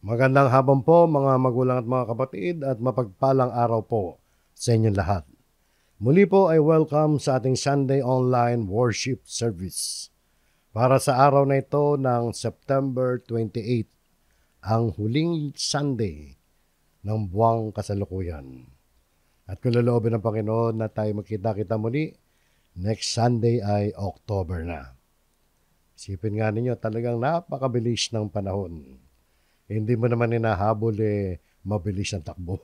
Magandang hapon po mga magulang at mga kapatid at mapagpalang araw po sa inyong lahat. Muli po ay welcome sa ating Sunday online worship service. Para sa araw na ito ng September 28, ang huling Sunday ng buwang kasalukuyan. At kung loloobin ng Panginoon na tayo magkita-kita muli, next Sunday ay October na. Isipin nga ninyo, talagang napakabilis ng panahon. Hindi mo naman hinahabol mabilis ang takbo.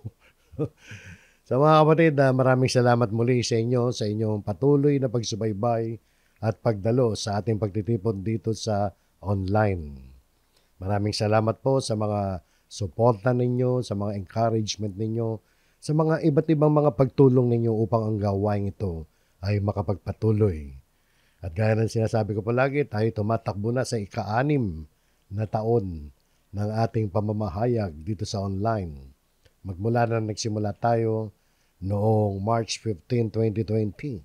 Sa mga kapatid, maraming salamat muli sa inyo, sa inyong patuloy na pagsubaybay at pagdalo sa ating pagtitipon dito sa online. Maraming salamat po sa mga suporta ninyo, sa mga encouragement ninyo, sa mga iba't ibang mga pagtulong ninyo upang ang gawain ito ay makapagpatuloy. At gaya ng sinasabi ko palagi, tayo tumatakbo na sa ika-6 na taon ng ating pamamahayag dito sa online. Magmula na nagsimula tayo noong March 15, 2020,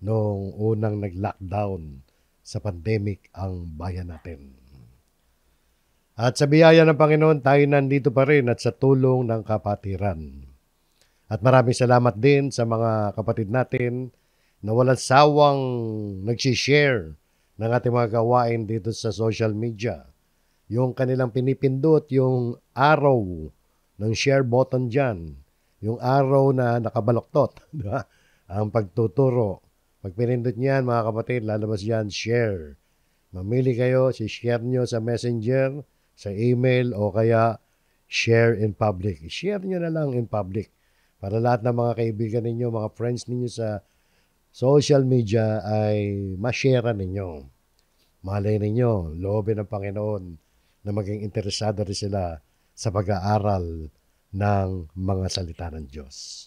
noong unang nag-lockdown sa pandemic ang bayan natin. At sa biyaya ng Panginoon, tayo nandito pa rin at sa tulong ng kapatiran. At maraming salamat din sa mga kapatid natin na walang sawang nagsishare ng ating mga gawain dito sa social media. Yung kanilang pinipindot, yung araw ng share button dyan, yung araw na nakabaloktot, di ba? Ang pagtuturo. Pag pinindot niyan, mga kapatid, lalabas yan, share. Mamili kayo, share nyo sa messenger, sa email, o kaya share in public. Share nyo na lang in public para lahat ng mga kaibigan ninyo, mga friends ninyo sa social media ay ma-share ninyo. Malay ninyo, loobin ng Panginoon na maging interesado rin sila sa pag-aaral ng mga salita ng Diyos.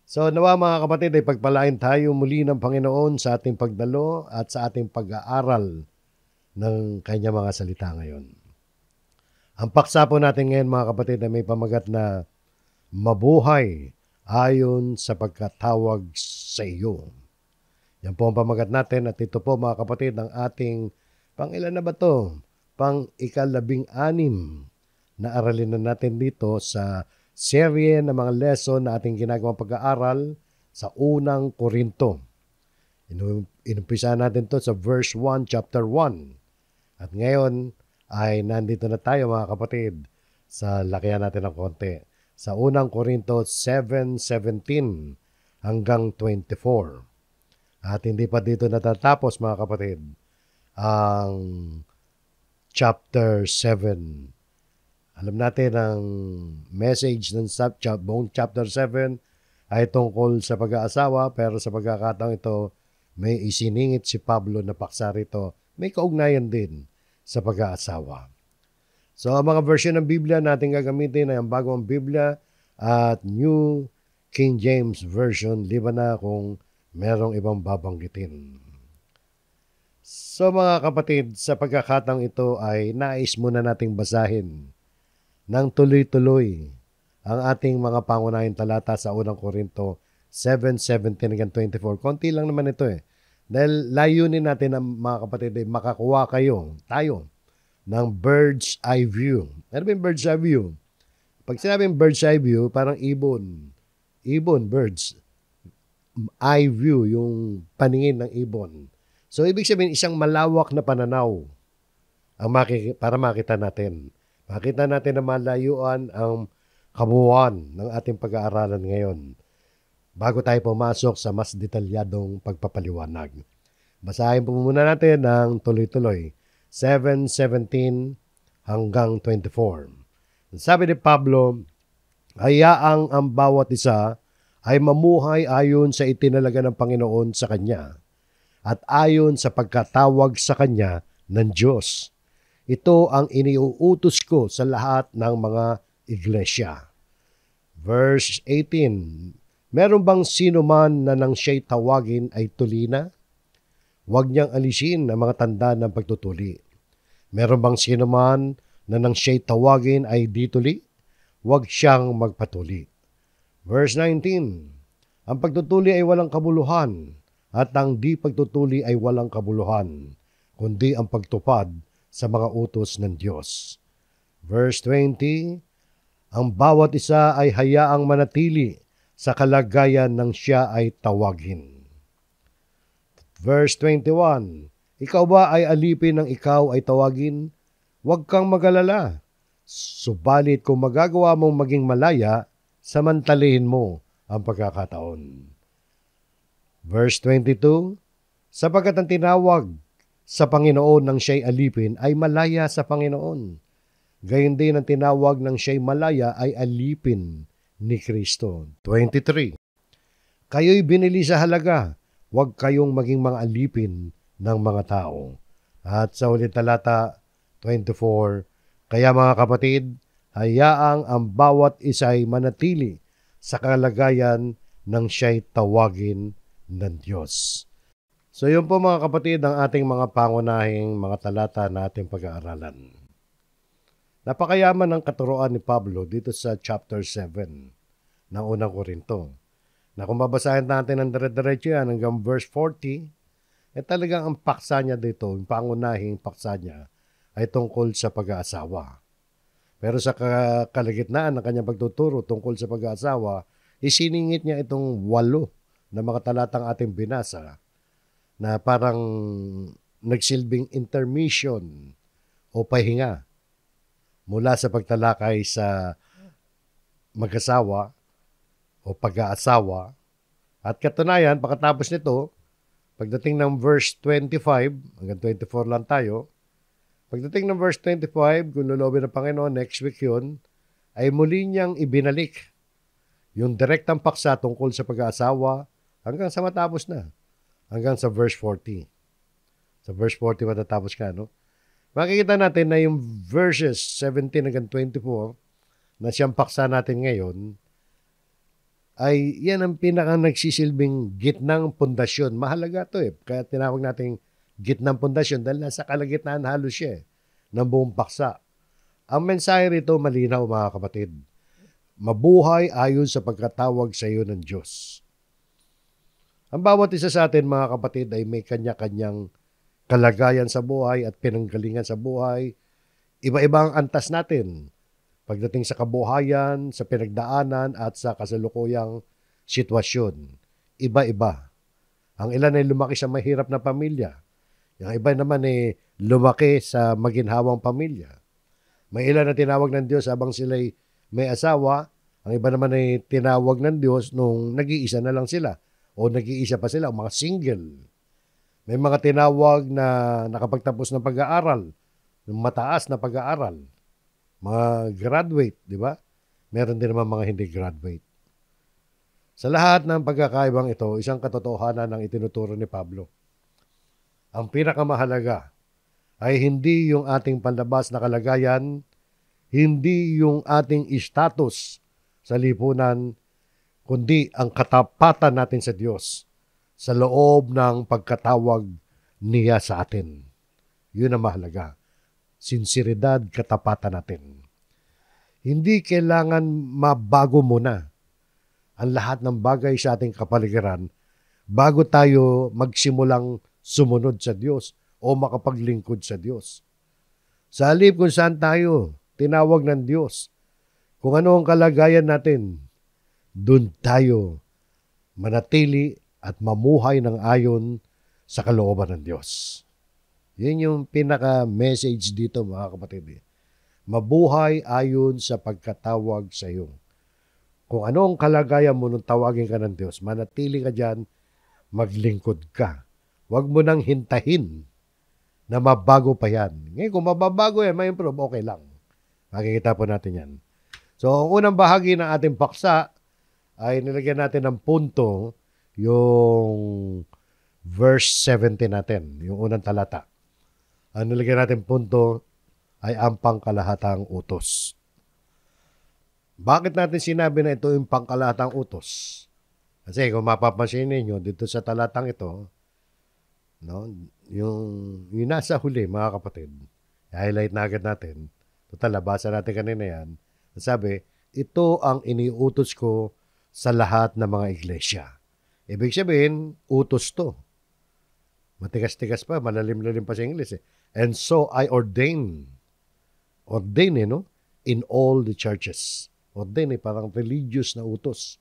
So nawa mga kapatid ay pagpalain tayo muli ng Panginoon sa ating pagdalo at sa ating pag-aaral ng kanyang mga salita ngayon. Ang paksa po natin ngayon mga kapatid ay may pamagat na mabuhay ayon sa pagkatawag sa iyo. Yan po ang pamagat natin at ito po mga kapatid ang ating pangilan na ba ito? Pang ika-16 na aralin na natin dito sa serye ng mga lesson na ating ginagawang pag-aaral sa unang Korinto. Inumpisa natin to sa verse 1, chapter 1. At ngayon ay nandito na tayo mga kapatid sa lakihan natin ng konti. Sa unang Korinto 7:17 hanggang 24. At hindi pa dito natatapos mga kapatid ang chapter 7. Alam natin ang message ng buong chapter 7 ay tungkol sa pag-aasawa, pero sa pagkakataong ito may isiningit si Pablo na paksa rito. May kaugnayan din sa pag-aasawa. So ang mga version ng Biblia natin gagamitin ay ang Bagong Biblia at New King James Version, liban na kung merong ibang babanggitin. So mga kapatid, sa pagkakataong ito ay nais muna nating basahin ng tuloy-tuloy ang ating mga pangunahing talata sa unang Korinto 7:17 hanggang 24. Konti lang naman ito Dahil layunin natin ang mga kapatid ay makakuha tayo ng bird's eye view. Ano ba yung bird's eye view? Pag sinabing bird's eye view, parang ibon. Ibon, birds. Eye view, yung paningin ng ibon. So, ibig sabihin, isang malawak na pananaw ang para makita natin. Makita natin na malayuan ang kabuuan ng ating pag-aaralan ngayon bago tayo pumasok sa mas detalyadong pagpapaliwanag. Basahin po muna natin ng tuloy-tuloy. 7:17 hanggang 24. Sabi ni Pablo, hayaang ang bawat isa ay mamuhay ayon sa itinalaga ng Panginoon sa kanya at ayon sa pagkatawag sa kanya ng Diyos. Ito ang iniuutos ko sa lahat ng mga iglesia. Verse 18, meron bang sino man na nang siya'y tawagin ay tuli na? Huwag niyang alisin ang mga tanda ng pagtutuli. Meron bang sino man na nang siya'y tawagin ay di tuli? Huwag siyang magpatuli. Verse 19, ang pagtutuli ay walang kabuluhan at ang di pagtutuli ay walang kabuluhan, kundi ang pagtupad sa mga utos ng Diyos. Verse 20, ang bawat isa ay hayaang manatili sa kalagayan ng siya ay tawagin. Verse 21, ikaw ba ay alipin ng ikaw ay tawagin? Huwag kang magalala. Subalit kung magagawa mong maging malaya, samantalihin mo ang pagkakataon. Verse 22, sapagkat ang tinawag sa Panginoon ng siya'y alipin ay malaya sa Panginoon. Gayon din ang tinawag ng siya'y malaya ay alipin ni Kristo. 23, kayo'y binili sa halaga, huwag kayong maging mga alipin ng mga tao. At sa ulit talata 24, kaya mga kapatid, hayaang ang bawat isa'y manatili sa kalagayan ng siya'y tawagin ng Diyos. So yun po mga kapatid ang ating mga pangunahing mga talata na ating pag-aaralan. Napakayaman ng katuroan ni Pablo dito sa chapter 7 ng unang Korinto. Na kung babasahin natin ang dire-diretso yan hanggang verse 40, talagang ang paksa niya dito, yung pangunahing paksa niya, ay tungkol sa pag-aasawa. Pero sa kalagitnaan ng kanyang pagtuturo tungkol sa pag-aasawa, isiningit niya itong 8 na mga talatang ating binasa na parang nagsilbing intermission o pahinga mula sa pagtalakay sa mag-asawa o pag-aasawa. At katunayan, pagkatapos nito, pagdating ng verse 25, hanggang 24 lang tayo, pagdating ng verse 25, kung lulobin ng Panginoon, next week yun, ay muli niyang ibinalik yung direktang paksa tungkol sa pag-aasawa hanggang sa matapos na, hanggang sa verse 40. Sa verse 40 matatapos ka, no? Makikita natin na yung verses 17 hanggang 24 na siyang paksa natin ngayon, ay yan ang pinaka nagsisilbing gitnang pundasyon. Mahalaga to kaya tinawag natin gitnang pundasyon dahil nasa kalagitnaan halos siya ng buong paksa. Ang mensahe rito malinaw mga kapatid. Mabuhay ayon sa pagkatawag sa iyo ng Diyos. Ang bawat isa sa atin mga kapatid ay may kanya-kanyang kalagayan sa buhay at pinanggalingan sa buhay. Iba-iba ang antas natin pagdating sa kabuhayan, sa pinagdaanan at sa kasalukuyang sitwasyon. Iba-iba. Ang ilan ay lumaki sa mahirap na pamilya. Yung iba naman ay lumaki sa maginhawang pamilya. May ilan na tinawag ng Diyos habang sila'y may asawa. Ang iba naman ay tinawag ng Diyos nung nag-iisa na lang sila o nag-iisa pa sila, mga single. May mga tinawag na nakapagtapos ng pag-aaral, ng mataas na pag-aaral. Mga graduate, di ba? Meron din naman mga hindi graduate. Sa lahat ng pagkakaibang ito, isang katotohanan ang itinuturo ni Pablo. Ang pinakamahalaga ay hindi yung ating panlabas na kalagayan, hindi yung ating status sa lipunan, kundi ang katapatan natin sa Diyos sa loob ng pagkatawag niya sa atin. Yun ang mahalaga. Sinseridad, katapatan natin. Hindi kailangan mabago muna ang lahat ng bagay sa ating kapaligiran bago tayo magsimulang sumunod sa Diyos o makapaglingkod sa Diyos. Sa halip kung saan tayo tinawag ng Diyos, kung ano ang kalagayan natin, doon tayo manatili at mamuhay ng ayon sa kalooban ng Diyos. Yun yung pinaka-message dito mga kapatid. Mabuhay ayon sa pagkatawag sa iyo. Kung ano ang kalagayan mo nung tawagin ka ng Diyos, manatili ka dyan, maglingkod ka. Huwag mo nang hintahin na mabago pa yan. Ngayon, kung mababago yan, may improve, okay lang. Makikita po natin yan. So, ang unang bahagi ng ating paksa ay nilagyan natin ng punto yung verse 17 natin, yung unang talata. Ang nilagyan natin punto ay ang pangkalahatang utos. Bakit natin sinabi na ito yung pangkalahatang utos? Kasi kung mapapansin ninyo, dito sa talatang ito, no, yung nasa huli, mga kapatid, highlight na agad natin. Total, nabasa natin kanina yan. Sabi, ito ang iniutos ko sa lahat ng mga iglesia. Ibig sabihin, utos to. Matigas-tigas pa, malalim-lalim pa sa English. And so I ordain, no? in all the churches. O din, parang religious na utos.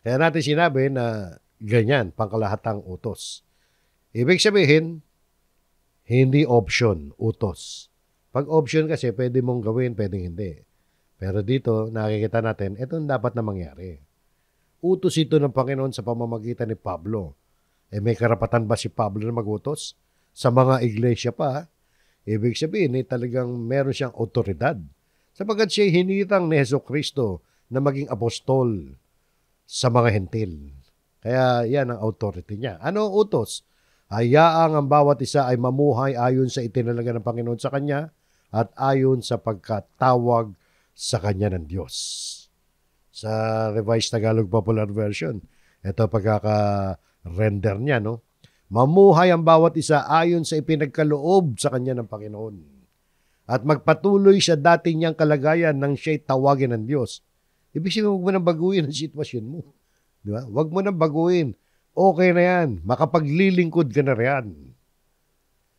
Kaya natin sinabi na ganyan, pangkalahatang utos. Ibig sabihin, hindi option, utos. Pag option kasi, pwede mong gawin, pwede hindi. Pero dito, nakikita natin, ito dapat na mangyari. Utos ito ng Panginoon sa pamamagitan ni Pablo. May karapatan ba si Pablo na mag-utos? Sa mga iglesia pa, ibig sabihin, talagang meron siyang otoridad. Sapagkat siya hinirang ni Jesucristo na maging apostol sa mga hentil. Kaya yan ang authority niya. Ano ang utos? Hayaang ang bawat isa ay mamuhay ayon sa itinalaga ng Panginoon sa kanya at ayon sa pagkatawag sa kanya ng Diyos. Sa Revised Tagalog Popular Version, ito pagkaka-render niya, no? Mamuhay ang bawat isa ayon sa ipinagkaloob sa kanya ng Panginoon. At magpatuloy sa dati niyang kalagayan nang siya'y tawagin ng Diyos. Ibig sabihin, huwag mo nang baguhin ang sitwasyon mo. Di ba? Huwag mo nang baguhin. Okay na yan. Makapaglilingkod ka na riyan.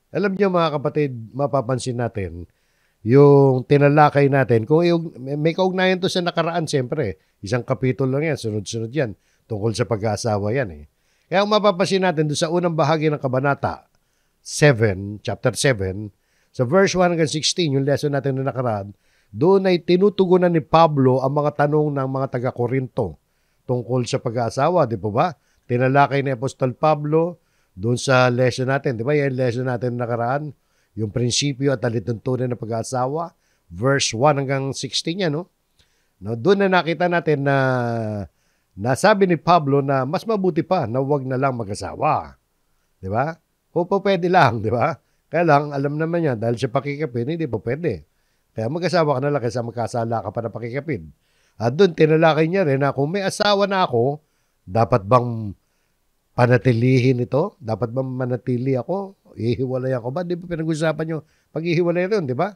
Alam niyo mga kapatid, mapapansin natin, yung tinalakay natin, kung may kaugnayan to sa nakaraan, siyempre, isang kapitulo lang yan, sunod-sunod yan, tungkol sa pag-aasawa yan eh. Kaya kung mapapansin natin, doon sa unang bahagi ng Kabanata 7, chapter 7, sa verse 1 hanggang 16, yung lesson natin na nakaraan, doon ay tinutugunan ni Pablo ang mga tanong ng mga taga-Korinto tungkol sa pag-aasawa, di po ba? Tinalakay ni Apostol Pablo doon sa lesson natin. Di ba yung lesson natin nakaraan? Yung prinsipyo at alituntunan ng pag-aasawa. Verse 1 hanggang 16 yan, no? Doon na nakita natin na nasabi ni Pablo na mas mabuti pa na huwag na lang mag-asawa. Di ba? O pwede lang, di ba? Kaya lang, alam naman niya, dahil sa pakikapin, hindi po pwede. Kaya mag-asawa ka na lang kaysa magkasala ka pa na pakikapin. At doon, tinalakay niya rin na kung may asawa na ako, dapat bang panatilihin ito? Dapat bang manatili ako? Ihiwalay ako ba? Di ba pinag-usapan nyo pag-ihiwalay rin, di ba?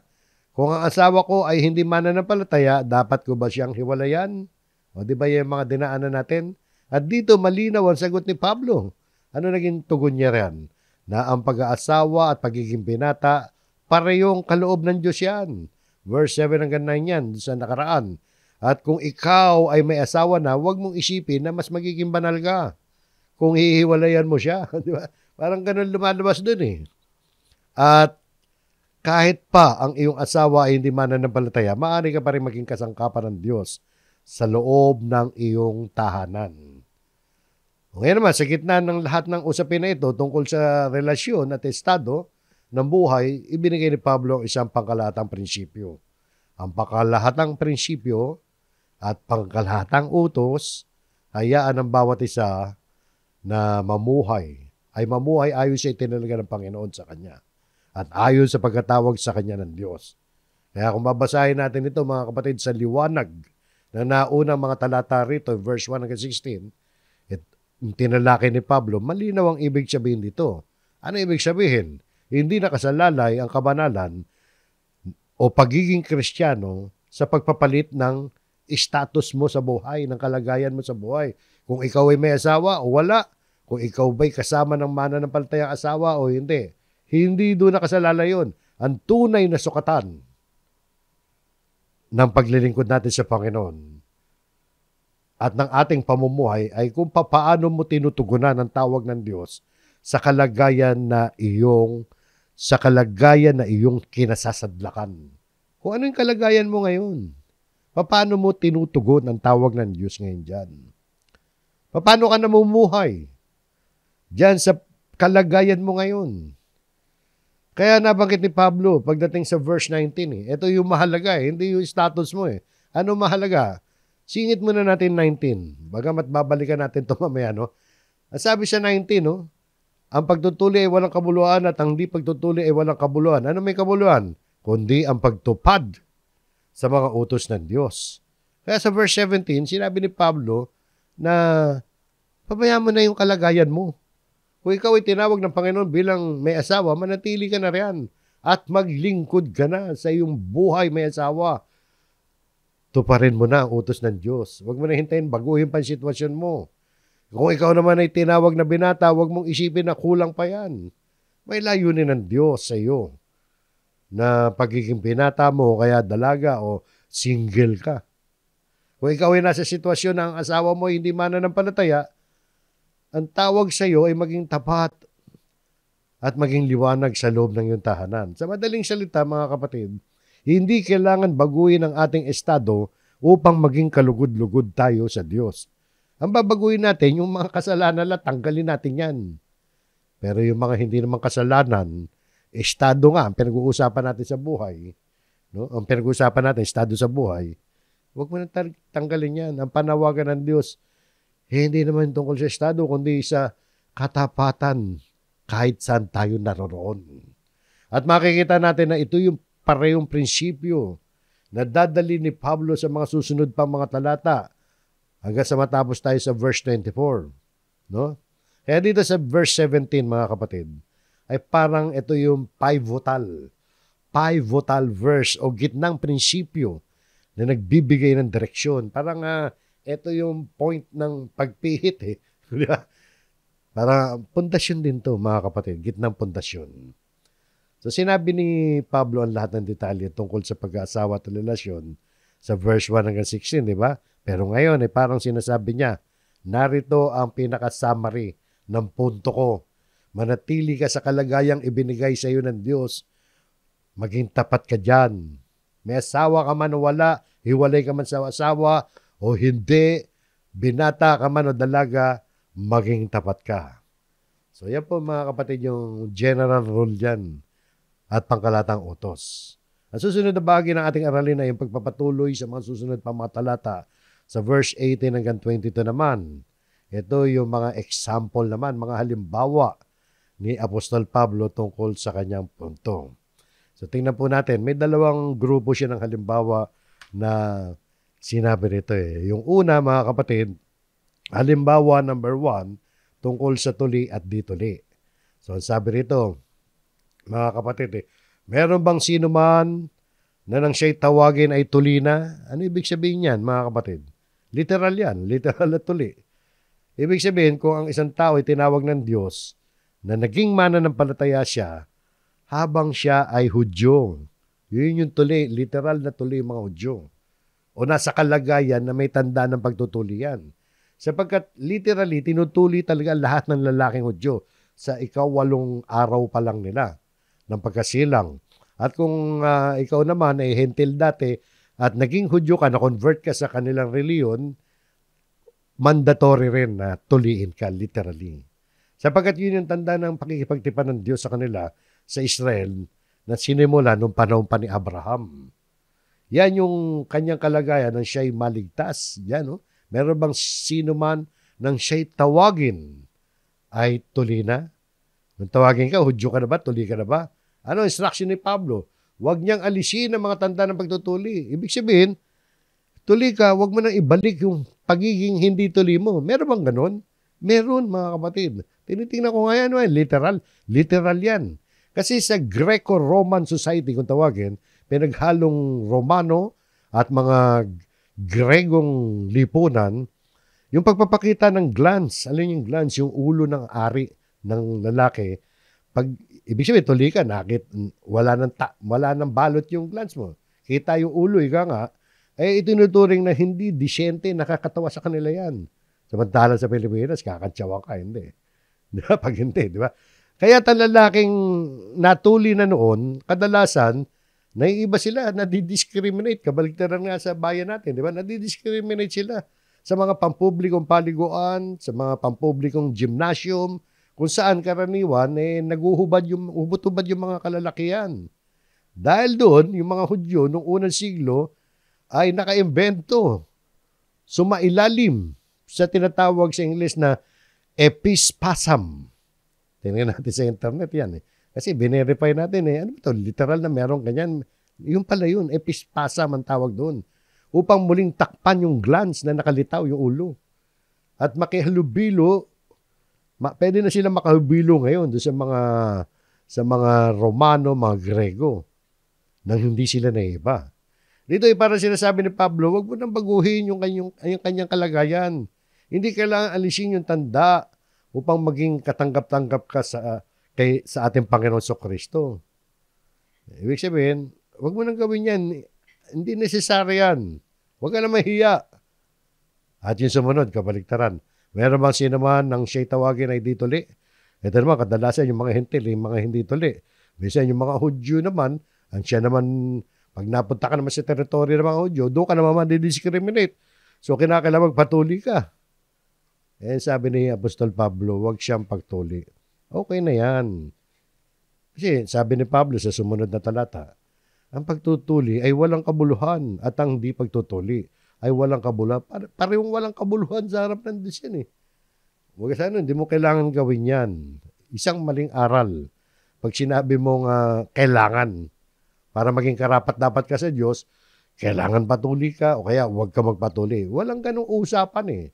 Kung ang asawa ko ay hindi mananampalataya, dapat ko ba siyang hiwalayan? O di ba yung mga dinaanan natin? At dito, malinaw ang sagot ni Pablo. Ano naging tugon niya rin? Na ang pag-aasawa at pagiging binata, parehong kaloob ng Diyos yan. Verse 7 hanggang 9 yan, sa nakaraan. At kung ikaw ay may asawa na, huwag mong isipin na mas magiging banal ka kung hihiwalayan mo siya. Di ba? Parang ganun lumalabas dun eh. At kahit pa ang iyong asawa ay hindi mananampalataya, maaari ka pa rin maging kasangkapan ng Diyos sa loob ng iyong tahanan. Ngayon naman, sa gitna ng lahat ng usapin na ito tungkol sa relasyon at estado ng buhay, ibinigay ni Pablo ang isang pangkalahatang prinsipyo. Ang pangkalahatang prinsipyo at pangkalahatang utos, hayaan ng bawat isa na mamuhay ayon sa itinalaga ng Panginoon sa Kanya at ayon sa pagkatawag sa Kanya ng Diyos. Kaya kung babasahin natin ito mga kapatid sa liwanag na naunang mga talata rito, verse 1 hanggang 16, tinalakay ni Pablo, malinaw ang ibig sabihin dito. Ano ibig sabihin? Hindi nakasalalay ang kabanalan o pagiging Kristiyano sa pagpapalit ng status mo sa buhay, ng kalagayan mo sa buhay. Kung ikaw ay may asawa o wala, kung ikaw ba'y kasama ng mananampalatayang asawa o hindi. Hindi doon nakasalalay yun. Ang tunay na sukatan ng paglilingkod natin sa Panginoon at ng ating pamumuhay ay kung paano mo tinutugunan ang tawag ng Diyos sa kalagayan na iyong kinasasadlakan. Kung ano yung kalagayan mo ngayon, paano mo tinutugon ang tawag ng Diyos ngayon dyan? Paano ka namumuhay dyan sa kalagayan mo ngayon? Kaya nabanggit ni Pablo pagdating sa verse 19, ito yung mahalaga hindi yung status mo eh. Ano mahalaga? Singit muna natin 19. Bagamat babalikan natin ito mamaya, no? Sabi sa 19, no? Ang pagtutuli ay walang kabuluhan at ang di pagtutuli ay walang kabuluhan. Ano may kabuluhan? Kundi ang pagtupad sa mga utos ng Diyos. Kaya sa verse 17, sinabi ni Pablo na pabayaan mo na yung kalagayan mo. Kung ikaw ay tinawag ng Panginoon bilang may asawa, manatili ka na riyan at maglingkod ka na sa iyong buhay may asawa. Tuparin mo na ang utos ng Diyos. Huwag mo na hintayin, baguhin pa ang sitwasyon mo. Kung ikaw naman ay tinawag na binata, huwag mong isipin na kulang pa yan. May layunin ng Diyos sa iyo na pagiging binata mo o kaya dalaga o single ka. Kung ikaw ay nasa sitwasyon na ang asawa mo hindi mananampalataya, ang tawag sa iyo ay maging tapat at maging liwanag sa loob ng iyong tahanan. Sa madaling salita, mga kapatid, hindi kailangan baguhin ang ating estado upang maging kalugod-lugod tayo sa Diyos. Ang babaguhin natin, yung mga kasalanan lang, tanggalin natin yan. Pero yung mga hindi naman kasalanan, estado nga, ang pinag-uusapan natin sa buhay, no? Ang pinag-uusapan natin, estado sa buhay, huwag mo na tanggalin yan. Ang panawagan ng Diyos, hindi naman tungkol sa estado, kundi sa katapatan kahit saan tayo naroroon. At makikita natin na ito yung parehong prinsipyo na dadali ni Pablo sa mga susunod pang mga talata hanggang sa matapos tayo sa verse 24. No? Kaya dito sa verse 17, mga kapatid, ay parang ito yung pivotal verse o gitnang prinsipyo na nagbibigay ng direksyon. Parang ito yung point ng pagpihit eh. Para pundasyon din to, mga kapatid, gitnang pundasyon. So sinabi ni Pablo ang lahat ng detalye tungkol sa pag-aasawa at relasyon sa verse 1 hanggang 16, di ba? Pero ngayon, parang sinasabi niya, narito ang pinaka-summary ng punto ko. Manatili ka sa kalagayang ibinigay sa iyo ng Diyos. Maging tapat ka dyan. May asawa ka man o wala, hiwalay ka man sa asawa o hindi, binata ka man o dalaga, maging tapat ka. So yan po, mga kapatid, yung general rule dyan at pangkalatang utos. Ang susunod na bahagi ng ating aralin ay yung pagpapatuloy sa mga susunod pa mga talata sa verse 18 hanggang 22 naman. Ito yung mga example naman, mga halimbawa ni Apostol Pablo tungkol sa kanyang punto. So tingnan po natin, may dalawang grupo siya ng halimbawa na sinabi nito eh. Yung una, mga kapatid, halimbawa number 1, tungkol sa tuli at di-tuli. So sabi rito, mga kapatid, meron bang sino man na nang siya'y tawagin ay tuli na? Ano ibig sabihin yan, mga kapatid? Literal yan, literal na tuli. Ibig sabihin, kung ang isang tao ay tinawag ng Diyos na naging mananampalataya siya habang siya ay Hudyo. Yun yung tuli, literal na tuli mga Hudyo. O nasa kalagayan na may tanda ng pagtutuli yan. Sapagkat literally, tinutuli talaga lahat ng lalaking Hudyo sa 8 araw pa lang nila ng pagkasilang. At kung ikaw naman ay hentil dati at naging Hudyo ka, na-convert ka sa kanilang reliyon, mandatory rin na tuliin ka literally. Sapagkat yun yung tanda ng pakikipagtipan ng Diyos sa kanila sa Israel na sinimula noong panahon pa ni Abraham. Yan yung kanyang kalagayan nang siya'y maligtas. Yan, no? Meron bang sino man nang siya'y tawagin ay tuli na? Nung tawagin ka, Hudyo ka na ba? Tuli ka na ba? Ano instruction ni Pablo? Huwag niyang alisin ang mga tanda ng pagtutuli. Ibig sabihin, tuli ka, huwag mo nang ibalik yung pagiging hindi tuli mo. Meron bang ganon? Meron, mga kapatid. Tinitingnan ko nga yan, literal yan. Kasi sa Greco-Roman society, kung tawagin, pinaghalong Romano at mga Gregong lipunan, yung pagpapakita ng glans, alin yung glans, yung ulo ng ari ng lalaki, pag ibig sabihin, tuli ka, wala nang balot yung glans mo. Kita yung ulo, ika nga, itinuturing na hindi disyente, nakakatawa sa kanila yan. Samantalang sa Pilipinas, kakantsawa ka, hindi. Di ba? Pag hindi, di ba? Kaya lalaking natuli na noon, kadalasan, naiiba sila, nadidiscriminate. Kabaligtaran nga sa bayan natin, di ba? Nadidiscriminate sila sa mga pampublikong paliguan, sa mga pampublikong gymnasium, kung saan karaniwan, naguhubad ubot-ubad yung mga kalalakihan. Dahil doon, yung mga Hudyo, noong unang siglo, ay nakaimbento, sumailalim sa tinatawag sa English na epispasm. Tingnan natin sa internet yan eh. Kasi binerify natin ano ito, literal na meron ganyan. Yung pala yun, epispasm ang tawag doon. Upang muling takpan yung glans na nakalitaw yung ulo. At makihalubilo, pwede na sila makahubilo ngayon doon sa mga Romano, mga Grego, nang hindi sila naiba. Dito ay parang sinasabi ni Pablo, wag mo nang baguhin yung kanyang kalagayan. Hindi kailangan alisin yung tanda upang maging katanggap-tanggap ka sa ating Panginoon Kristo. Ibig sabihin, huwag mo nang gawin yan. Hindi necessary yan. Huwag ka na mahiya. At yung sumunod, kabaliktaran. Meron bang sino man nang siya'y tawagin ay di tuli? Ito naman, kadalasan yung mga hentil, yung mga hindi tuli. Minsan yung mga Hudyo naman, ang siya naman, pag napunta ka naman sa teritoryo ng mga Hudyo, doon ka naman di-discriminate. So, kinakailangan magpatuli ka. Sabi ni Apostol Pablo, huwag siyang pagtuli. Okay na yan. Kasi sabi ni Pablo sa sumunod na talata, ang pagtutuli ay walang kabuluhan at ang di pagtutuli ay walang kabuluhan. Parehong walang kabuluhan sa harap ng Diyos yan eh. Huwag sana, hindi mo kailangan gawin yan. Isang maling aral. Pag sinabi mong kailangan para maging karapat-dapat ka sa Diyos, kailangan patuli ka o kaya huwag ka magpatuli. Walang ganong usapan eh.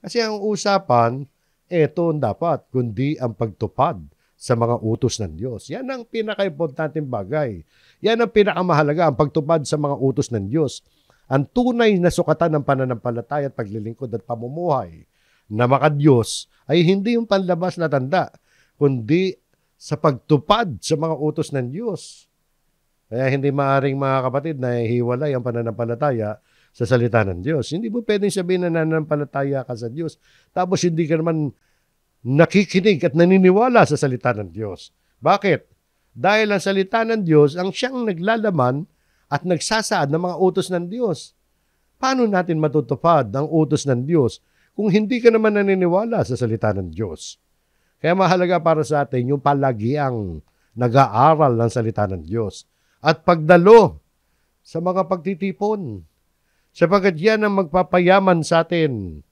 Kasi ang usapan, eto dapat, kundi ang pagtupad sa mga utos ng Diyos. Yan ang pinaka-importanteng bagay. Yan ang pinakamahalaga, ang pagtupad sa mga utos ng Diyos. Ang tunay na sukatan ng pananampalataya at paglilingkod at pamumuhay na maka-Diyos ay hindi yung panlabas na tanda, kundi sa pagtupad sa mga utos ng Diyos. Kaya hindi maaring mga kapatid na hiwalay ang pananampalataya sa salita ng Diyos. Hindi mo pwedeng sabihin na nananampalataya ka sa Diyos, tapos hindi ka naman nakikinig at naniniwala sa salita ng Diyos. Bakit? Dahil ang salita ng Diyos ang siyang naglalaman at nagsasaad ng mga utos ng Diyos. Paano natin matutupad ang utos ng Diyos kung hindi ka naman naniniwala sa salita ng Diyos? Kaya mahalaga para sa atin yung palagiang nag-aaral ng salita ng Diyos at pagdalo sa mga pagtitipon. Sapagkat yan ang magpapayaman sa atin,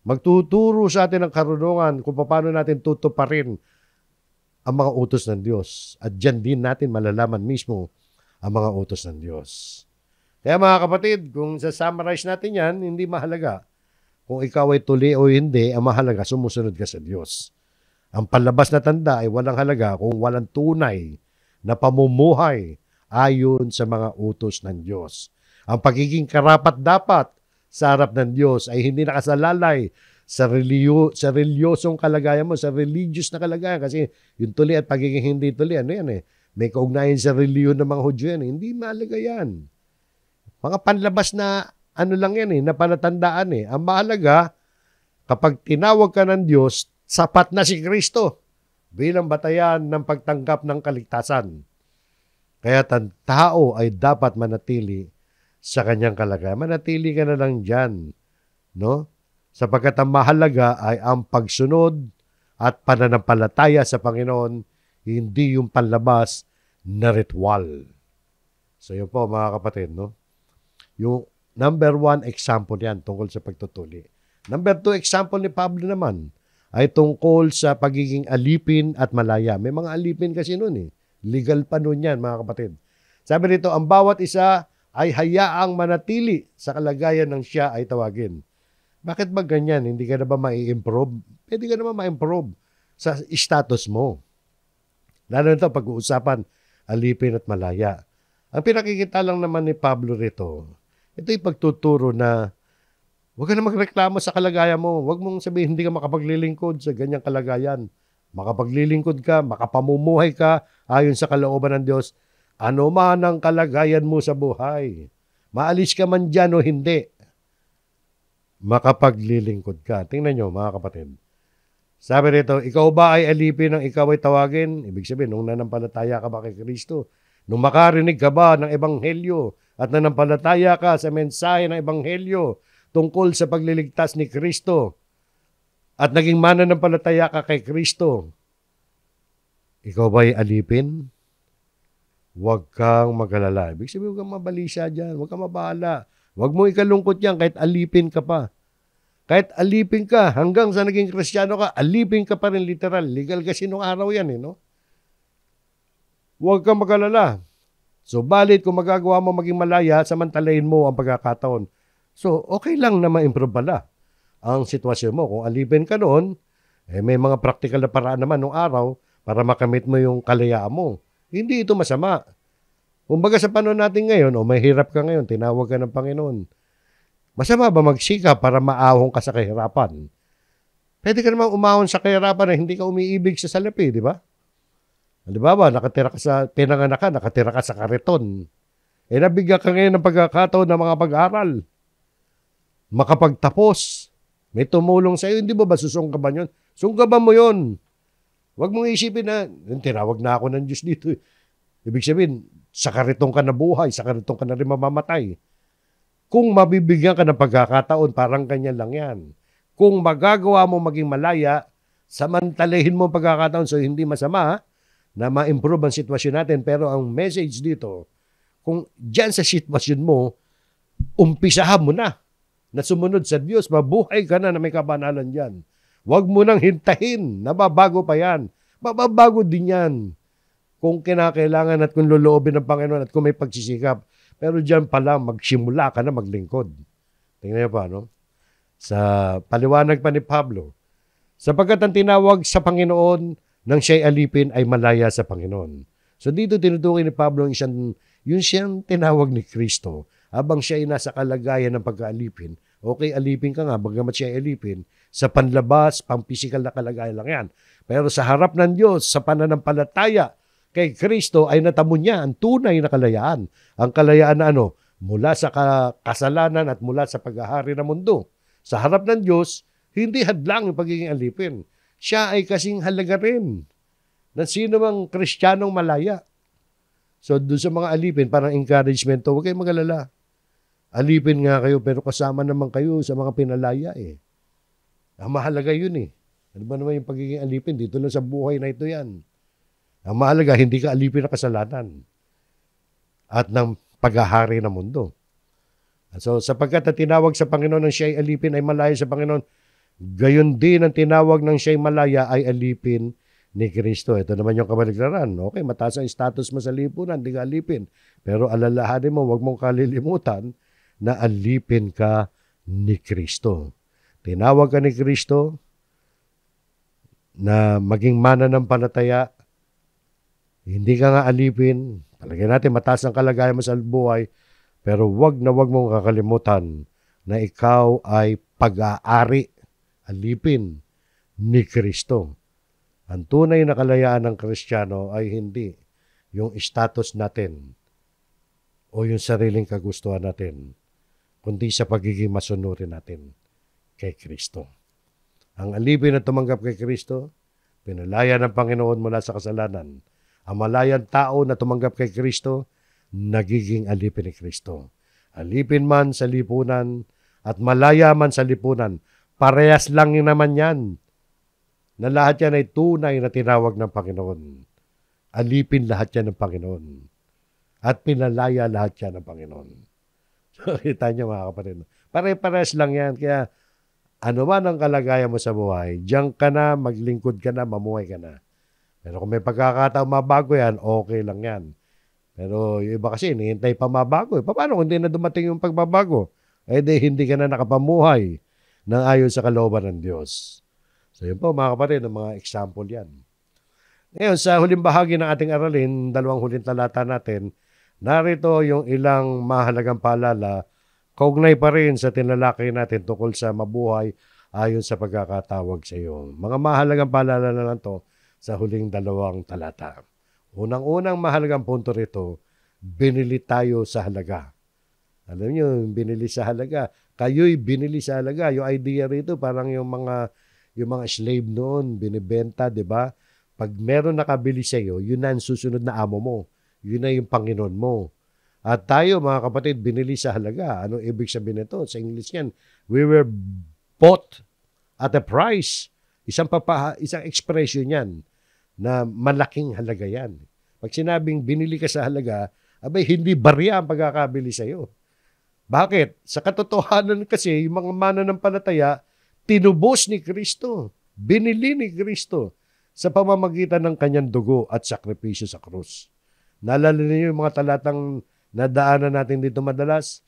magtuturo sa atin ng karunungan kung paano natin tutuparin ang mga utos ng Diyos. At dyan din natin malalaman mismo ang mga utos ng Diyos. Kaya mga kapatid, kung sa-summarize natin yan, hindi mahalaga kung ikaw ay tuli o hindi, ang mahalaga, sumusunod ka sa Diyos. Ang palabas na tanda ay walang halaga kung walang tunay na pamumuhay ayon sa mga utos ng Diyos. Ang pagiging karapat-dapat sa harap ng Diyos ay hindi nakasalalay sa reliyosong kalagayan mo, sa religious na kalagayan. Kasi yung tuli at pagiging hindi tuli, ano yan eh? May kaugnayan sa reliyon ng mga Hudyo yan. Hindi mahalaga yan. Mga panlabas na ano lang yan eh, na palatandaan eh. Ang mahalaga, kapag tinawag ka ng Diyos, sapat na si Kristo bilang batayan ng pagtanggap ng kaligtasan. Kaya tao ay dapat manatili sa kanyang kalagayan. Manatili ka na lang dyan, no? Sapagkat ang mahalaga ay ang pagsunod at pananampalataya sa Panginoon, hindi yung panlabas na ritual. So yun po mga kapatid, no? Yung number 1 example yan tungkol sa pagtutuli. Number 2 example ni Pablo naman ay tungkol sa pagiging alipin at malaya. May mga alipin kasi noon eh. Legal pa noon yan mga kapatid. Sabi nito, ang bawat isa ay hayaang manatili sa kalagayan ng siya ay tawagin. Bakit ba ganyan? Hindi ka na ba ma-improve? Pwede ka naman ma-improve sa status mo. Lalo nito pag-uusapan, alipin at malaya. Ang pinakikita lang naman ni Pablo rito, ito'y pagtuturo na huwag ka na magreklamo sa kalagayan mo. Huwag mong sabihin hindi ka makapaglilingkod sa ganyang kalagayan. Makapaglilingkod ka, makapamumuhay ka ayon sa kalooban ng Diyos. Ano man ang kalagayan mo sa buhay, maalis ka man dyan o hindi, makapaglilingkod ka. Tingnan nyo mga kapatid. Sabi rito, ikaw ba ay alipin ng ikaw ay tawagin? Ibig sabihin, nung nanampalataya ka ba kay Kristo? Nung makarinig ka ba ng Ebanghelyo at nanampalataya ka sa mensahe ng Ebanghelyo tungkol sa pagliligtas ni Kristo at naging mananampalataya ka kay Kristo, ikaw ba ay alipin? Huwag kang mag-alala. Ibig sabihin, huwag kang mabalisa dyan. Huwag kang mabahala. Huwag mo ikalungkot yan kahit alipin ka pa. Kahit alipin ka, hanggang sa naging Kristiyano ka, alipin ka pa rin literal. Legal kasi nung araw yan eh, no? Huwag kang mag-alala. So, balit kung magagawa mo maging malaya, samantalahin mo ang pagkakataon. So, okay lang na ma-improve pala ang sitwasyon mo. Kung alipin ka noon, may mga practical na paraan naman nung araw para makamit mo yung kalayaan mo. Hindi ito masama. Kumbaga sa panahon natin ngayon, may hirap ka ngayon, tinawag ka ng Panginoon. Masama ba magsika para maahon ka sa kahirapan? Pwede ka namang umahon sa kahirapan na hindi ka umiibig sa salapi, di ba? Halimbawa, pinanganak ka, nakatira ka sa kariton. Nabigyan ka ngayon ng pagkakataon ng mga pag-aral. Makapagtapos. May tumulong sa'yo, hindi ba susungkaban yun? Sungkaban mo yun. Huwag mong isipin na, tinawag na ako ng Diyos dito. Ibig sabihin, sa kariton ka na buhay, sa kariton ka na rin mamamatay. Kung mabibigyan ka ng pagkakataon, parang ganyan lang yan. Kung magagawa mo maging malaya, samantalahin mo ang pagkakataon, so hindi masama na ma-improve ang sitwasyon natin. Pero ang message dito, kung dyan sa sitwasyon mo, umpisahan mo na sumunod sa Diyos, mabuhay ka na may kabanalan dyan. Huwag mo nang hintahin, nababago pa yan. Mababago din yan kung kinakailangan at kung loloobin ng Panginoon at kung may pagsisikap. Pero dyan pala, magsimula ka na maglingkod. Tingnan niyo pa, no? Sa paliwanag pa ni Pablo, sapagkat ang tinawag sa Panginoon nang siya'y alipin ay malaya sa Panginoon. So dito tinutukoy ni Pablo yung siyang tinawag ni Kristo. Habang siya ay nasa kalagayan ng pagkaalipin, okay, alipin ka nga, bagamat siya ay alipin, sa panlabas, pampisikal na kalagayan lang yan. Pero sa harap ng Diyos, sa pananampalataya kay Kristo, ay natamo niya ang tunay na kalayaan. Ang kalayaan na mula sa kasalanan at mula sa paghahari ng mundo. Sa harap ng Diyos, hindi hadlang yung pagiging alipin. Siya ay kasing halaga rin na sino mang Kristiyanong malaya. So doon sa mga alipin, parang encouragement to, huwag kayong mag-alala. Alipin nga kayo, pero kasama naman kayo sa mga pinalaya eh. Ang mahalaga yun eh. Ano ba naman yung pagiging alipin? Dito lang sa buhay na ito yan. Ang mahalaga, hindi ka alipin ng kasalanan at ng paghahari ng mundo. So sapagkat ang tinawag sa Panginoon ng siya'y alipin ay malaya sa Panginoon, gayon din ang tinawag ng siya'y malaya ay alipin ni Kristo. Ito naman yung kabaligtaran. Okay, mataas ang status mo sa lipunan, hindi ka alipin. Pero alalahanin mo, huwag mong kalilimutan na alipin ka ni Kristo. Tinawag ka ni Kristo na maging mananampalataya. Hindi ka nga alipin. Palagay natin mataas ang kalagayan mo sa buhay, pero wag mong kakalimutan na ikaw ay pag-aari, alipin ni Kristo. Ang tunay na kalayaan ng Kristiyano ay hindi yung status natin o yung sariling kagustuhan natin, kundi sa pagiging masunurin natin kay Kristo. Ang alipin na tumanggap kay Kristo, pinalaya ng Panginoon mula sa kasalanan. Ang malayang tao na tumanggap kay Kristo, nagiging alipin ni Kristo. Alipin man sa lipunan at malaya man sa lipunan, parehas lang naman yan. Na lahat yan ay tunay na tinawag ng Panginoon. Alipin lahat yan ng Panginoon. At pinalaya lahat yan ng Panginoon. So, kita niyo mga kapatid. Pare-pares lang yan. Kaya ano man ang kalagayan mo sa buhay, diyan ka na, maglingkod ka na, mamuhay ka na. Pero kung may pagkakataon mabago yan, okay lang yan. Pero yung iba kasi, hinihintay pa mabago. Paano kung hindi na dumating yung pagbabago? Hindi ka na nakapamuhay ng ayon sa kalooban ng Diyos. So yun po mga kapatid, ng mga example yan. Ngayon, sa huling bahagi ng ating aralin, 2 huling talata natin, narito yung ilang mahalagang paalala, kaugnay pa rin sa tinalakay natin tungkol sa mabuhay ayon sa pagkakatawag sa iyo. Mga mahalagang paalala na lang to sa huling 2 talata. Unang-unang mahalagang punto rito, binili tayo sa halaga. Alam niyo, binili sa halaga. Kayo'y binili sa halaga. Yung idea rito, parang yung mga slave noon, binibenta, di ba? Pag meron nakabili sa iyo, yun na ang susunod na amo mo. Yun na yung Panginoon mo. At tayo, mga kapatid, binili sa halaga. Ano ibig sabihin nito? Sa English yan, we were bought at a price. Isang expression yan na malaking halaga yan. Pag sinabing binili ka sa halaga, abay, hindi barya ang pagkakabili sa iyo. Bakit? Sa katotohanan kasi, yung mga mananampalataya, tinubos ni Kristo. Binili ni Kristo sa pamamagitan ng kanyang dugo at sakripisyo sa krus. Naalala niyo yung mga talatang nadaanan natin dito madalas?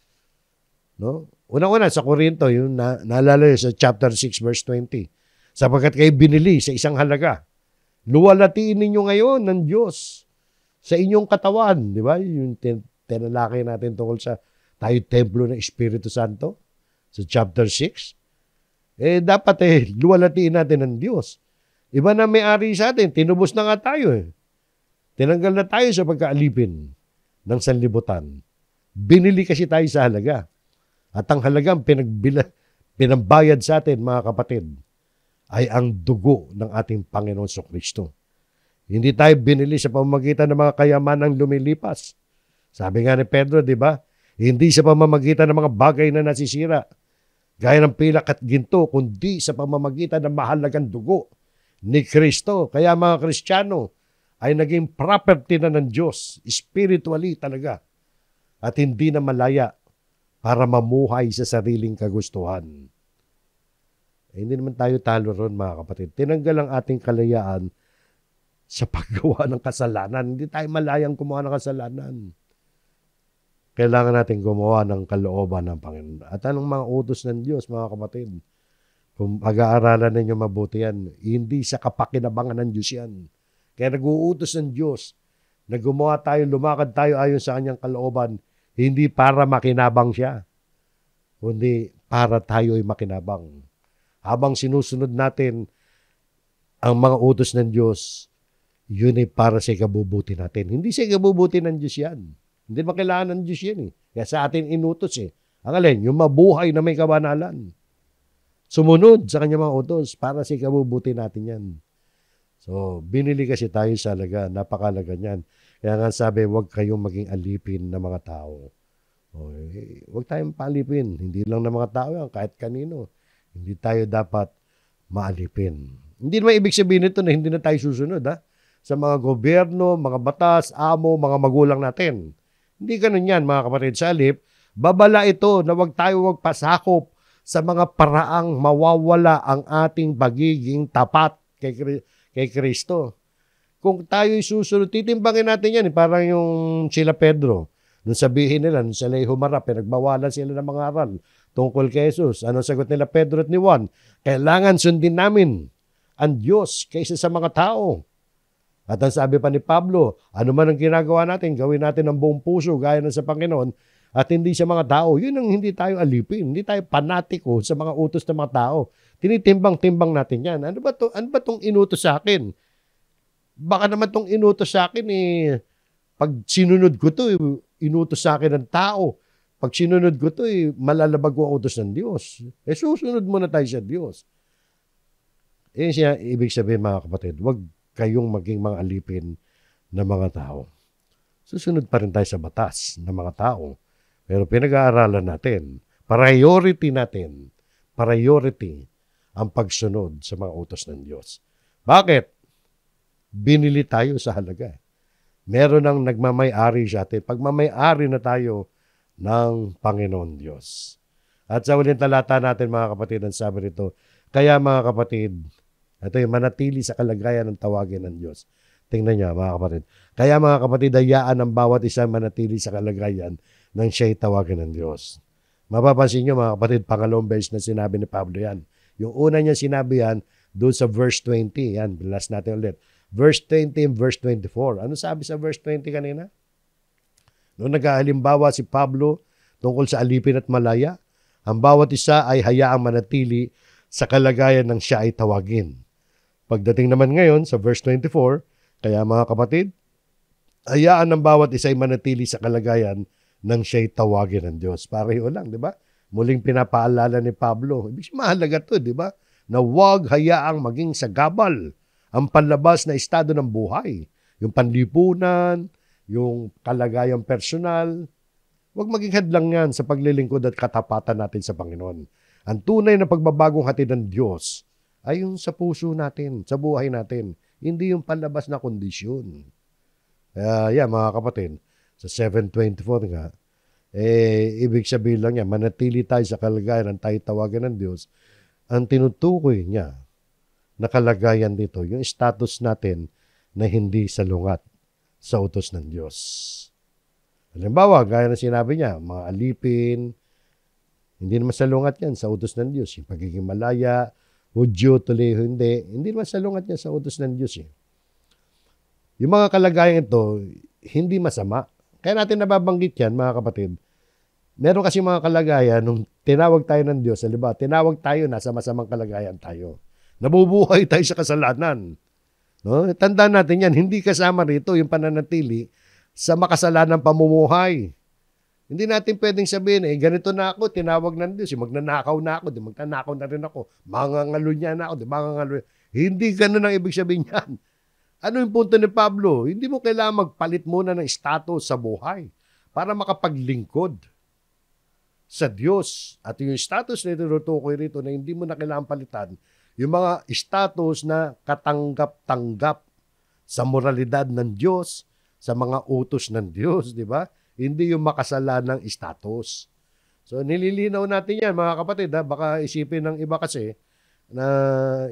No? Una-una sa Korinto, yung naalala niyo sa chapter 6 verse 20. Sapagkat kayo binili sa isang halaga, luwalatiin ninyo ngayon ng Diyos sa inyong katawan. Di ba? Yung tinalakay natin tungkol sa tayo templo ng Espiritu Santo sa chapter 6. Dapat luwalatiin natin ng Diyos. Iba na may-ari sa atin, tinubos na nga tayo . Tinanggal na tayo sa pagkaalipin ng sanlibutan. Binili kasi tayo sa halaga. At ang halagang pinambayad sa atin, mga kapatid, ay ang dugo ng ating Panginoon Kristo. Hindi tayo binili sa pamamagitan ng mga kayamanang lumilipas. Sabi nga ni Pedro, di ba? Hindi sa pamamagitan ng mga bagay na nasisira, gaya ng pilak at ginto, kundi sa pamamagitan ng mahalagang dugo ni Kristo. Kaya mga Kristiyano ay naging property na ng Diyos, spiritually talaga, at hindi na malaya para mamuhay sa sariling kagustuhan. Hindi naman tayo talo ron, mga kapatid. Tinanggal ang ating kalayaan sa paggawa ng kasalanan. Hindi tayo malayang gumawa ng kasalanan. Kailangan natin gumawa ng kalooban ng Panginoon. At anong mga utos ng Diyos, mga kapatid? Kung pag-aaralan ninyo mabuti yan, hindi sa kapakinabangan ng Diyos yan. Kaya nag-uutos ng Diyos na gumawa tayo, lumakad tayo ayon sa kanyang kalooban, hindi para makinabang siya, kundi para tayo ay makinabang. Habang sinusunod natin ang mga utos ng Diyos, yun ay para sa ikabubuti natin. Hindi sa ikabubuti ng Diyos yan. Hindi ba kailangan ng Diyos yan eh. Kaya sa atin inutos eh. Ang alin, yung mabuhay na may kabanalan. Sumunod sa kanyang mga utos para sa ikabubuti natin yan. So, binili kasi tayo sa halaga. Napakalaga niyan. Kaya nga sabi, huwag kayong maging alipin ng mga tao. Okay. Huwag tayong palipin. Hindi lang ng mga tao yan, kahit kanino. Hindi tayo dapat maalipin. Hindi naman ibig sabihin nito na hindi na tayo susunod sa mga gobyerno, mga batas, amo, mga magulang natin. Hindi ganun yan, mga kapatid. Sa halip, babala ito na huwag tayo pasakop sa mga paraang mawawala ang ating pagiging tapat kay Kristo. Kung tayo'y susunod, titimbangin natin yan. Parang yung sila Pedro. Nung sabihin nila, nung sila humarap, nagbawalan sila ng mga aral tungkol kay Jesus. Anong sagot nila Pedro at ni Juan? Kailangan sundin namin ang Diyos kaysa sa mga tao. At ang sabi pa ni Pablo, ano man ang ginagawa natin, gawin natin ng buong puso gaya ng sa Panginoon at hindi sa mga tao. Yun ang hindi tayo alipin. Hindi tayo panatiko sa mga utos ng mga tao. Tinitimbang-timbang natin yan. Ano ba itong inutos sa akin? Baka naman itong inutos sa akin pag sinunod ko ito, inutos sa akin ng tao. Pag sinunod ko ito, malalabag ko ang utos ng Diyos. Susunod muna tayo sa Diyos. Siya, ibig sabihin mga kapatid, huwag kayong maging mga alipin ng mga tao. Susunod pa rin tayo sa batas ng mga tao. Pero pinag-aaralan natin, priority ang pagsunod sa mga utos ng Diyos. Bakit? Binili tayo sa halaga. Meron ng nagmamay-ari sa atin. Pagmamay-ari na tayo ng Panginoon Diyos. At sa uling talata natin, mga kapatid, ang sabi nito, kaya mga kapatid, ito yung manatili sa kalagayan ng tawagin ng Diyos. Tingnan niyo, mga kapatid. Kaya mga kapatid, hayaan ang bawat isa manatili sa kalagayan ng siya'y tawagin ng Diyos. Mapapansin niyo, mga kapatid, pangalawang beses na sinabi ni Pablo yan. Yung una niya sinabi yan, doon sa verse 20. Yan, bilas natin ulit. Verse 20 and verse 24. Ano sabi sa verse 20 kanina? Noong nag-aalimbawa si Pablo tungkol sa alipin at malaya, ang bawat isa ay hayaang manatili sa kalagayan ng siya ay tawagin. Pagdating naman ngayon sa verse 24, kaya mga kapatid, hayaan ng bawat isa ay manatili sa kalagayan ng siya ay tawagin ng Diyos. Pareho lang, di ba? Muling pinapaalala ni Pablo. Ibig mahalaga to, di ba? Na huwag hayaang maging sagabal ang panlabas na estado ng buhay. Yung panlipunan, yung kalagayang personal. Huwag maging hadlang yan sa paglilingkod at katapatan natin sa Panginoon. Ang tunay na pagbabagong hatid ng Diyos ay yung sa puso natin, sa buhay natin. Hindi yung panlabas na kondisyon. Kaya mga kapatid, sa 7:24 nga, ibig sabihin lang niya, manatili tayo sa kalagayan ng tayo tawagan ng Diyos. Ang tinutukoy niya na kalagayan dito, yung status natin na hindi salungat sa utos ng Diyos. Halimbawa, gaya na sinabi niya, mga alipin, hindi naman salungat yan sa utos ng Diyos. Yung pagiging malaya, Hudyo, tuloy, hindi naman salungat yan sa utos ng Diyos. Yung mga kalagayan ito, hindi masama. Kaya natin nababanggit yan, mga kapatid. Meron kasi mga kalagayan, nung tinawag tayo ng Diyos, halimbawa, tinawag tayo, nasa masamang kalagayan tayo. Nabubuhay tayo sa kasalanan. No? Tandaan natin yan, hindi kasama rito yung pananatili sa makasalanang pamumuhay. Hindi natin pwedeng sabihin, ganito na ako, tinawag ng Diyos, magnanakaw na ako, di magnanakaw na rin ako, mangangalunya na ako, di mangangalunya. Hindi ganun ang ibig sabihin yan. Ano yung punto ni Pablo? Hindi mo kailangan magpalit muna ng status sa buhay para makapaglingkod sa Diyos. At yung status na tinutukoy rito na hindi mo na kailangan palitan, yung mga status na katanggap-tanggap sa moralidad ng Diyos, sa mga utos ng Diyos, di ba? Hindi yung makasalanang status. So nililinaw natin yan mga kapatid. Baka isipin ng iba kasi na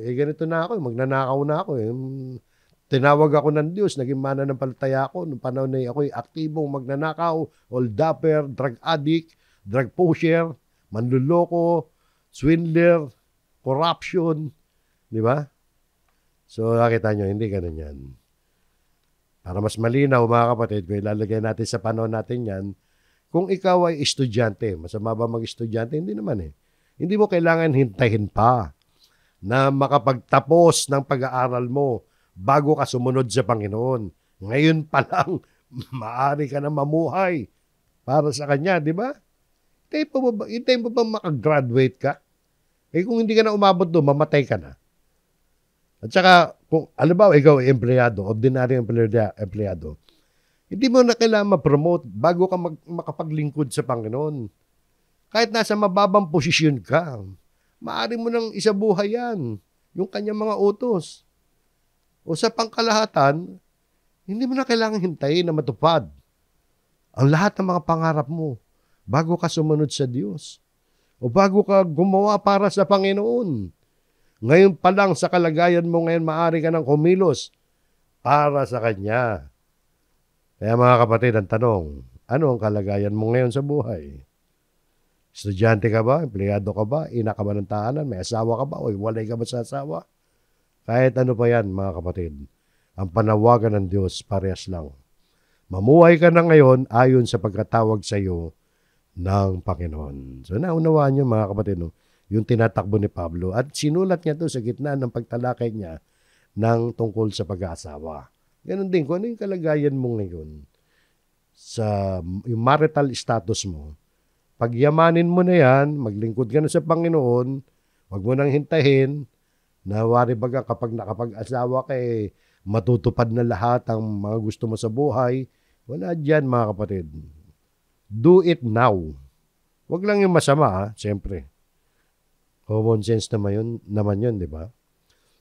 ganito na ako, magnanakaw na ako. Tinawag ako ng Diyos, naging mananampalataya ako. Noong panahon na ako'y aktibong magnanakaw, old-dapper, drug addict, drug pusher, manluloko, swindler, corruption. Di ba? So nakita nyo, hindi ganun yan. Para mas malinaw mga kapatid, kung ilalagay natin sa panahon natin yan, kung ikaw ay estudyante, masama ba mag-estudyante? Hindi naman eh. Hindi mo kailangan hintayin pa na makapagtapos ng pag-aaral mo bago ka sumunod sa Panginoon. Ngayon pa lang, maaari ka na mamuhay para sa Kanya, di ba? Hintayin mo ba makagraduate ka? Kung hindi ka na umabot doon, mamatay ka na. At saka, kung alam ba, ikaw ay empleyado, ordinary empleyado, hindi mo na kailangan ma-promote bago ka makapaglingkod sa Panginoon. Kahit nasa mababang posisyon ka, maaari mo nang isabuhay yan, yung kanyang mga utos. O sa pangkalahatan, hindi mo na kailangan hintayin na matupad ang lahat ng mga pangarap mo bago ka sumunod sa Diyos o bago ka gumawa para sa Panginoon. Ngayon pa lang sa kalagayan mo ngayon, maaari ka nang kumilos para sa Kanya. Kaya mga kapatid, ang tanong, ano ang kalagayan mo ngayon sa buhay? Estudyante ka ba? Empleyado ka ba? Ina ka ba ng tahanan? May asawa ka ba? O walay ka ba sa asawa? Kahit ano pa yan, mga kapatid, ang panawagan ng Diyos parehas lang. Mamuhay ka na ngayon ayon sa pagkatawag sa iyo ng Panginoon. So naunawaan niyo mga kapatid, no? Yung tinatakbo ni Pablo. At sinulat niya to sa gitna ng pagtalakay niya ng tungkol sa pag-aasawa. Ganon din, kung ano yung kalagayan mo ngayon sa yung marital status mo, pagyamanin mo na yan, maglingkod ka na sa Panginoon, wag mo nang hintahin, nawari baga kapag nakapag-asawa ka matutupad na lahat ang mga gusto mo sa buhay. Wala dyan mga kapatid. Do it now. Wag lang yung masama, siyempre. Common sense naman yun, di ba?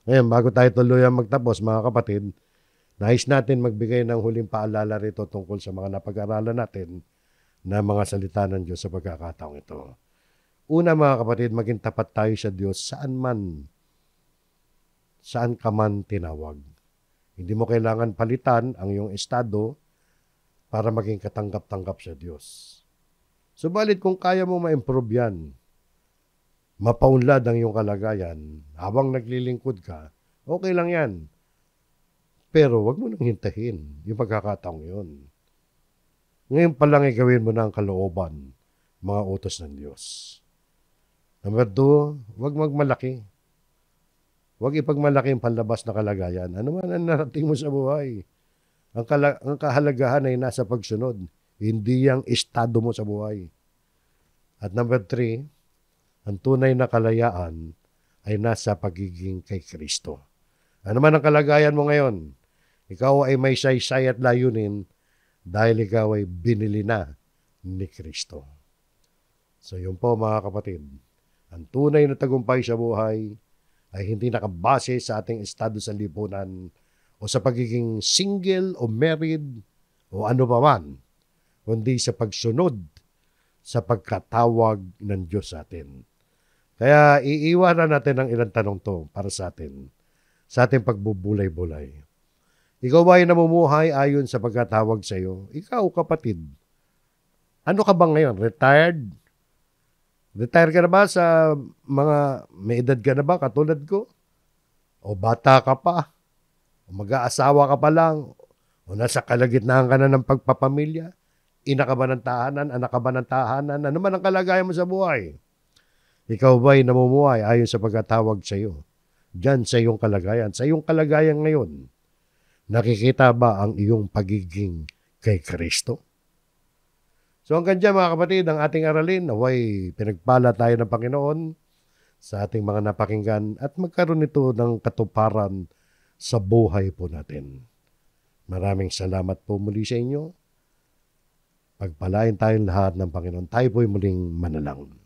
Ngayon, bago tayo tuluyan magtapos mga kapatid, nais natin magbigay ng huling paalala rito tungkol sa mga napag-aralan natin na mga salita ng Diyos sa pagkakataong ito. Una mga kapatid, maging tapat tayo sa Diyos saan ka man tinawag. Hindi mo kailangan palitan ang iyong estado para maging katanggap-tanggap sa Diyos. Subalit kung kaya mo ma-improve yan, mapaunlad ang iyong kalagayan habang naglilingkod ka, okay lang yan. Pero wag mo nang hintahin yung pagkakataong yun. Ngayon pa lang gawin mo na ang kalooban, mga utos ng Diyos. Number 2, wag magmalaki. Huwag ipagmalaki ang panlabas na kalagayan. Ano man ang narating mo sa buhay. Ang kahalagahan ay nasa pagsunod. Hindi ang estado mo sa buhay. At number 3, ang tunay na kalayaan ay nasa pagiging kay Kristo. Ano man ang kalagayan mo ngayon, ikaw ay may saysay at layunin dahil ikaw ay binili na ni Kristo. So yun po mga kapatid, ang tunay na tagumpay sa buhay ay hindi nakabase sa ating estado sa lipunan o sa pagiging single o married o ano pa man, kundi sa pagsunod sa pagkatawag ng Diyos sa atin. Kaya iiwanan natin ang ilang tanong to para sa ating pagbubulay-bulay. Ikaw ba ay namumuhay ayon sa pagkatawag sa iyo? Ikaw, kapatid, ano ka ba ngayon? Retired? Retire ka na ba sa may edad ka na ba katulad ko? O bata ka pa? O mag-aasawa ka pa lang? O nasa kalagitnaan ka na ng pagpapamilya? Ina ka ba ng tahanan? Anak ka ba ng tahanan? Ano man ang kalagayan mo sa buhay? Ikaw ba ay namumuhay ayon sa pagkatawag sa iyo? Diyan sa iyong kalagayan. Sa iyong kalagayan ngayon, Nakikita ba ang iyong pagiging kay Kristo? So hanggang dyan mga kapatid, ang ating aralin, naway pinagpala tayo ng Panginoon sa ating mga napakinggan at magkaroon ito ng katuparan sa buhay po natin. Maraming salamat po muli sa inyo. Pagpalain tayong lahat ng Panginoon. Tayo po'y muling manalangin.